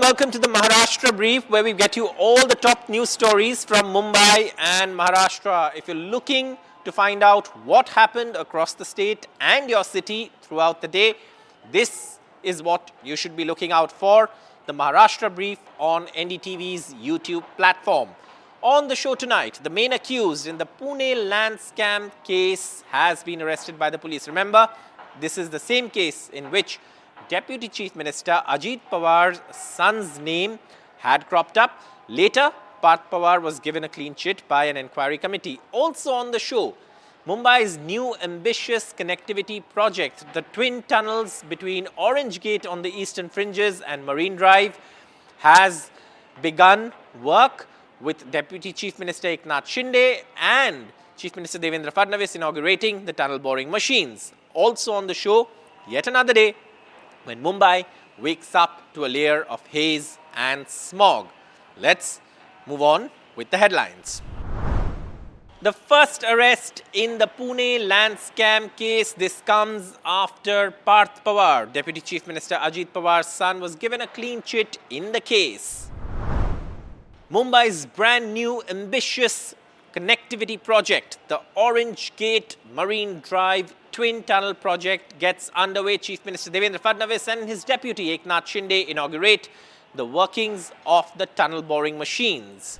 welcome to the Maharashtra Brief, where we get you all the top news stories from Mumbai and Maharashtra. If you're looking to find out what happened across the state and your city throughout the day, this is what you should be looking out for, the Maharashtra Brief on NDTV's YouTube platform. On the show tonight, the main accused in the Pune land scam case has been arrested by the police. Remember, this is the same case in which Deputy Chief Minister Ajit Pawar's son's name had cropped up. Later, Parth Pawar was given a clean chit by an inquiry committee. Also on the show, Mumbai's new ambitious connectivity project, the twin tunnels between Orange Gate on the eastern fringes and Marine Drive, has begun work with Deputy Chief Minister Eknath Shinde and Chief Minister Devendra Fadnavis inaugurating the tunnel boring machines. Also on the show, yet another day when Mumbai wakes up to a layer of haze and smog. Let's move on with the headlines. The first arrest in the Pune land scam case. This comes after Parth Pawar, Deputy Chief Minister Ajit Pawar's son, was given a clean chit in the case. Mumbai's brand new ambitious connectivity project, the Orange Gate Marine Drive Twin Tunnel project, gets underway. Chief Minister Devendra Fadnavis and his deputy Eknath Shinde inaugurate the workings of the tunnel boring machines.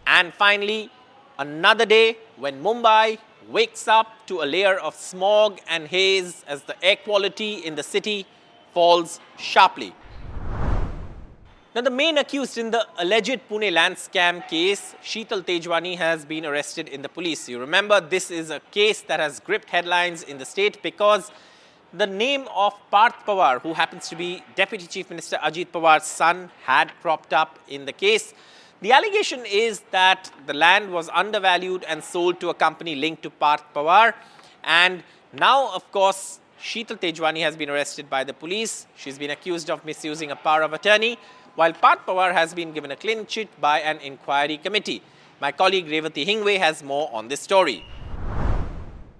And finally, another day when Mumbai wakes up to a layer of smog and haze as the air quality in the city falls sharply. Now, the main accused in the alleged Pune land scam case, Sheetal Tejwani, has been arrested in the police. You remember, this is a case that has gripped headlines in the state because the name of Parth Pawar, who happens to be Deputy Chief Minister Ajit Pawar's son, had cropped up in the case. The allegation is that the land was undervalued and sold to a company linked to Parth Pawar. And now, of course, Sheetal Tejwani has been arrested by the police. She's been accused of misusing a power of attorney, while Parth Pawar has been given a clean chit by an inquiry committee. My colleague Revati Hingwe has more on this story.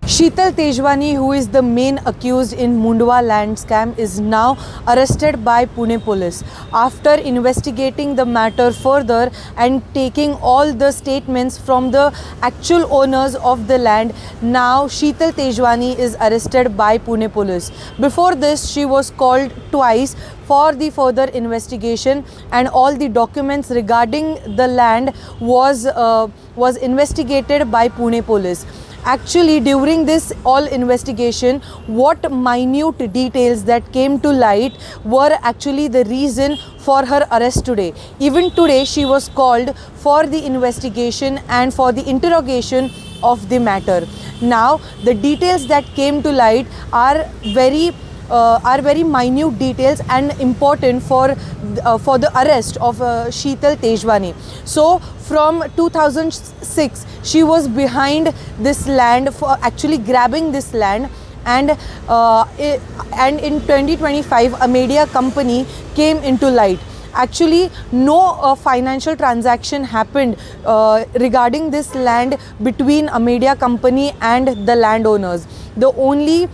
Sheetal Tejwani, who is the main accused in Mundwa land scam, is now arrested by Pune police. After investigating the matter further and taking all the statements from the actual owners of the land, now Sheetal Tejwani is arrested by Pune police. Before this, she was called twice for the further investigation, and all the documents regarding the land was investigated by Pune police. Actually, during this all investigation, what minute details that came to light were actually the reason for her arrest today. Even today, she was called for the investigation and for the interrogation of the matter. Now, the details that came to light are very minute details and important for the arrest of Sheetal Tejwani. So, from 2006, she was behind this land for actually grabbing this land, and in 2025, a media company came into light. Actually, no financial transaction happened regarding this land between a media company and the landowners. The only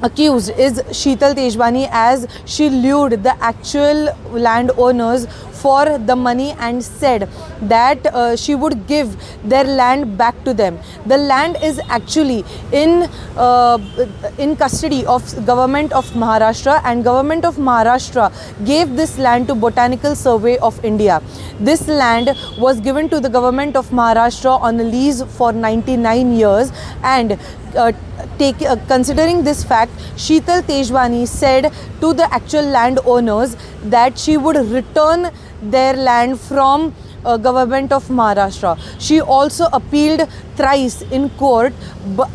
accused is Sheetal Tejwani, as she lured the actual landowners for the money and said that she would give their land back to them. The land is actually in custody of government of Maharashtra, and government of Maharashtra gave this land to Botanical Survey of India. This land was given to the government of Maharashtra on a lease for 99 years, and considering this fact, Sheetal Tejwani said to the actual landowners that she would return their land from government of Maharashtra. She also appealed thrice in court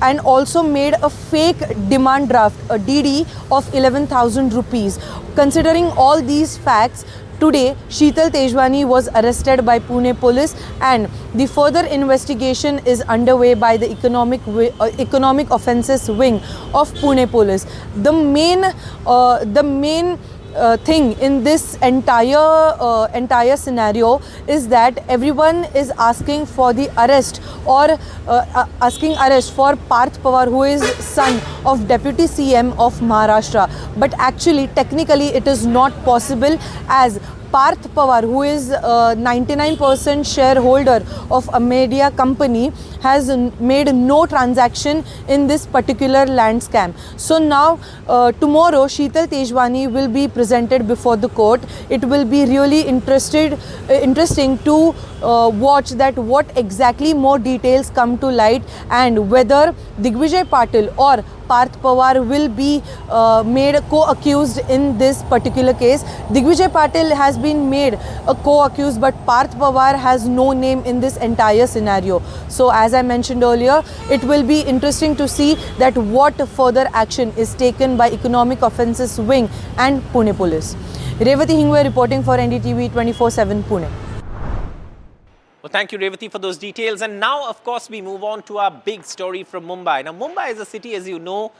and also made a fake demand draft, a DD of 11,000 rupees. Considering all these facts, today, Sheetal Tejwani was arrested by Pune police, and the further investigation is underway by the economic offences wing of Pune police. The main thing in this entire scenario is that everyone is asking for the arrest or asking arrest for Parth Pawar, who is son of Deputy CM of Maharashtra. But actually, technically, it is not possible, as Parth Pawar, who is 99% shareholder of a media company, has made no transaction in this particular land scam. So now, tomorrow, Sheetal Tejwani will be presented before the court. It will be really interesting to watch that what exactly more details come to light, and whether Digvijay Patil or Parth Pawar will be made co-accused in this particular case. Digvijay Patil has been made a co-accused, but Parth Pawar has no name in this entire scenario. So as I mentioned earlier, it will be interesting to see that what further action is taken by Economic Offences Wing and Pune Police. Revati Hingwe reporting for NDTV 24/7 Pune. Well, thank you, Revati, for those details. And now, of course, we move on to our big story from Mumbai. Now, Mumbai is a city, as you know,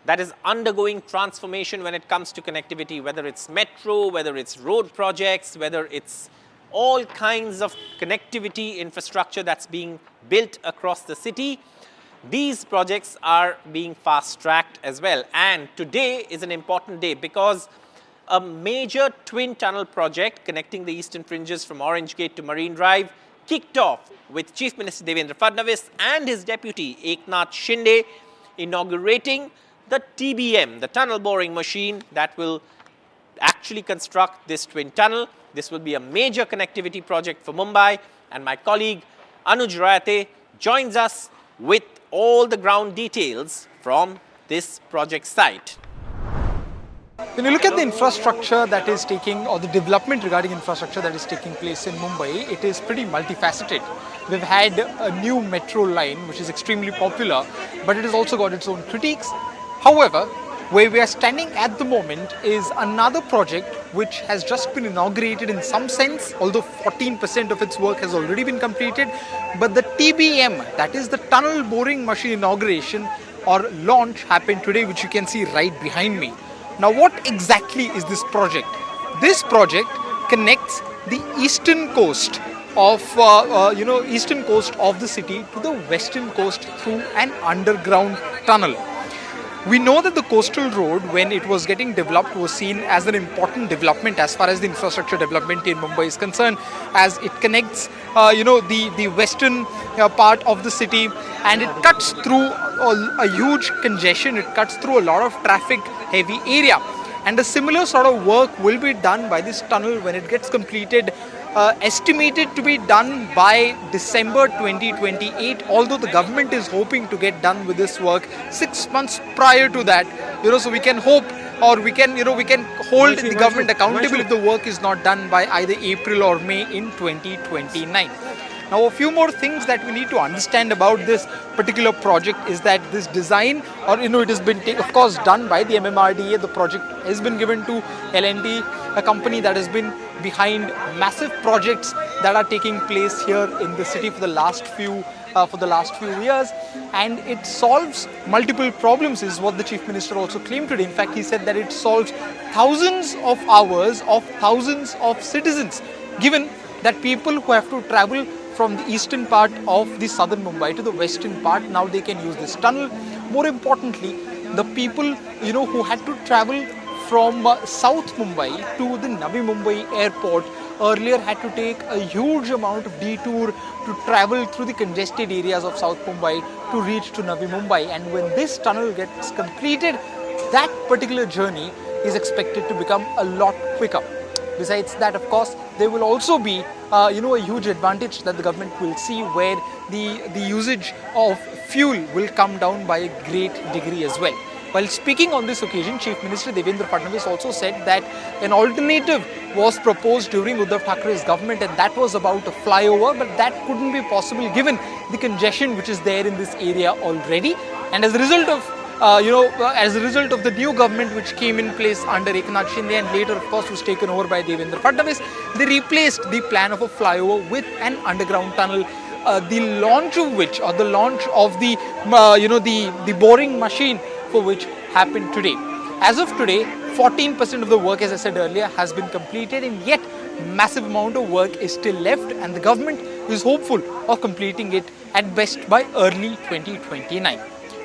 that is undergoing transformation when it comes to connectivity, whether it's metro, whether it's road projects, whether it's all kinds of connectivity infrastructure that's being built across the city. These projects are being fast-tracked as well. And today is an important day because a major twin tunnel project connecting the eastern fringes from Orange Gate to Marine Drive kicked off with Chief Minister Devendra Fadnavis and his deputy Eknath Shinde inaugurating the TBM, the tunnel boring machine that will actually construct this twin tunnel. This will be a major connectivity project for Mumbai, and my colleague Anuj Rayate joins us with all the ground details from this project site. When you look at the infrastructure that is taking, or the development regarding infrastructure that is taking place in Mumbai, it is pretty multifaceted. We've had a new metro line, which is extremely popular, but it has also got its own critiques. However, where we are standing at the moment is another project which has just been inaugurated in some sense, although 14% of its work has already been completed. But the TBM, that is the tunnel boring machine inauguration or launch, happened today, which you can see right behind me. Now, what exactly is this project? This project connects the eastern coast of eastern coast of the city to the western coast through an underground tunnel. We know that the coastal road, when it was getting developed, was seen as an important development as far as the infrastructure development in Mumbai is concerned, as it connects the western part of the city, and it cuts through a huge congestion. It cuts through a lot of traffic heavy area, and a similar sort of work will be done by this tunnel when it gets completed, estimated to be done by December 2028, although the government is hoping to get done with this work 6 months prior to that, so we can hope, or we can hold the government accountable if the work is not done by either April or May in 2029. Now, a few more things that we need to understand about this particular project is that this design, or it has been of course done by the MMRDA. The project has been given to L&T, a company that has been behind massive projects that are taking place here in the city for the last few years, and it solves multiple problems, is what the Chief Minister also claimed today. In fact, he said that it solves thousands of hours of thousands of citizens, given that people who have to travel from the eastern part of the southern Mumbai to the western part, now they can use this tunnel. More importantly, the people who had to travel from South Mumbai to the Navi Mumbai airport earlier had to take a huge amount of detour to travel through the congested areas of South Mumbai to reach to Navi Mumbai. And when this tunnel gets completed, that particular journey is expected to become a lot quicker. Besides that, of course, there will also be a huge advantage that the government will see, where the usage of fuel will come down by a great degree as well. While speaking on this occasion, Chief Minister Devendra Fadnavis also said that an alternative was proposed during Uddhav Thackeray's government, and that was about a flyover, but that couldn't be possible given the congestion which is there in this area already. And as a result of the new government which came in place under Eknath Shinde, and later, of course, was taken over by Devendra Fadnavis, they replaced the plan of a flyover with an underground tunnel. The launch of which, or the launch of the boring machine for which happened today. As of today, 14% of the work, as I said earlier, has been completed, and yet massive amount of work is still left, and the government is hopeful of completing it at best by early 2029.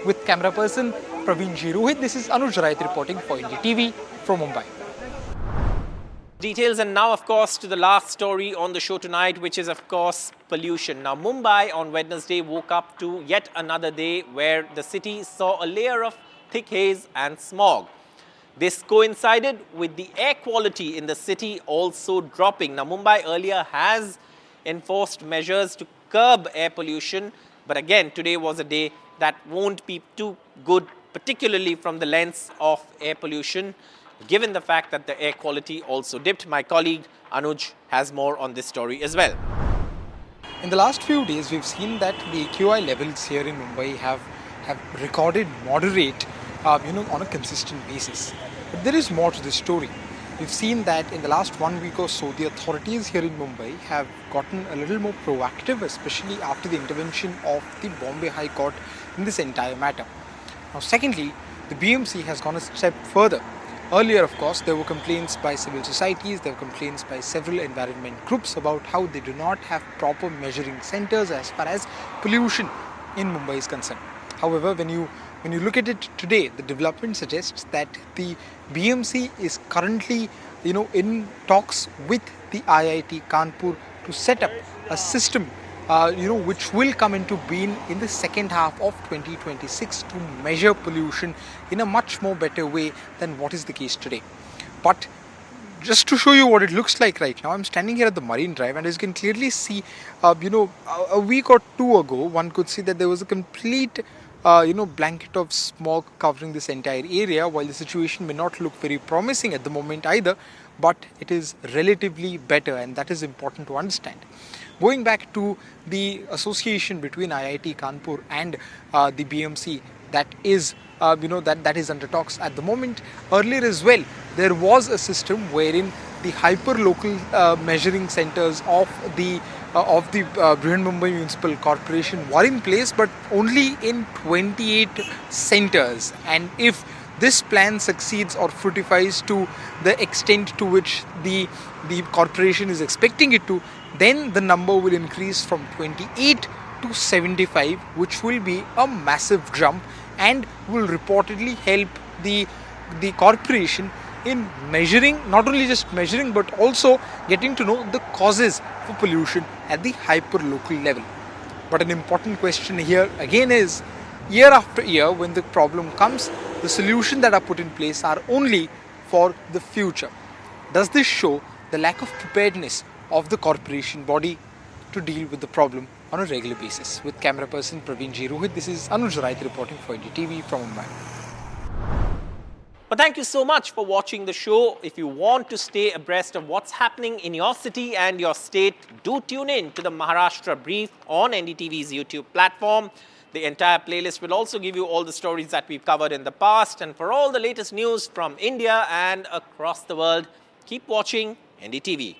With camera person Praveen Rohit, this is Anuj Rait reporting for NDTV from Mumbai. Details, and now of course to the last story on the show tonight, which is of course pollution. Now Mumbai on Wednesday woke up to yet another day where the city saw a layer of thick haze and smog. This coincided with the air quality in the city also dropping. Now Mumbai earlier has enforced measures to curb air pollution, but again today was a day that won't be too good, particularly from the lens of air pollution, given the fact that the air quality also dipped. My colleague Anuj has more on this story as well. In the last few days, we've seen that the AQI levels here in Mumbai have recorded moderate, on a consistent basis. But there is more to this story. We've seen that in the last 1 week or so, the authorities here in Mumbai have gotten a little more proactive, especially after the intervention of the Bombay High Court in this entire matter. Now, secondly, the BMC has gone a step further. Earlier, of course, there were complaints by civil societies, there were complaints by several environment groups about how they do not have proper measuring centers as far as pollution in Mumbai is concerned. However, when you look at it today, the development suggests that the BMC is currently, in talks with the IIT Kanpur to set up a system which will come into being in the second half of 2026 to measure pollution in a much more better way than what is the case today. But just to show you what it looks like right now, I'm standing here at the Marine Drive, and as you can clearly see, a week or two ago, one could see that there was a complete blanket of smog covering this entire area. While the situation may not look very promising at the moment either, but it is relatively better, and that is important to understand. Going back to the association between IIT Kanpur and the BMC that is that is under talks at the moment. Earlier as well, there was a system wherein the hyper-local measuring centers of the Brihan Mumbai Municipal Corporation were in place, but only in 28 centers. And if this plan succeeds or fructifies to the extent to which the corporation is expecting it to, then the number will increase from 28 to 75, which will be a massive jump and will reportedly help the corporation in measuring, not only just measuring, but also getting to know the causes for pollution at the hyper-local level. But an important question here again is, year after year, when the problem comes, the solutions that are put in place are only for the future. Does this show the lack of preparedness of the corporation body to deal with the problem on a regular basis? With camera person Praveen Rohit, this is Anuj Rait reporting for NDTV from Mumbai. But thank you so much for watching the show. If you want to stay abreast of what's happening in your city and your state, do tune in to the Maharashtra Brief on NDTV's YouTube platform. The entire playlist will also give you all the stories that we've covered in the past. And for all the latest news from India and across the world, keep watching NDTV.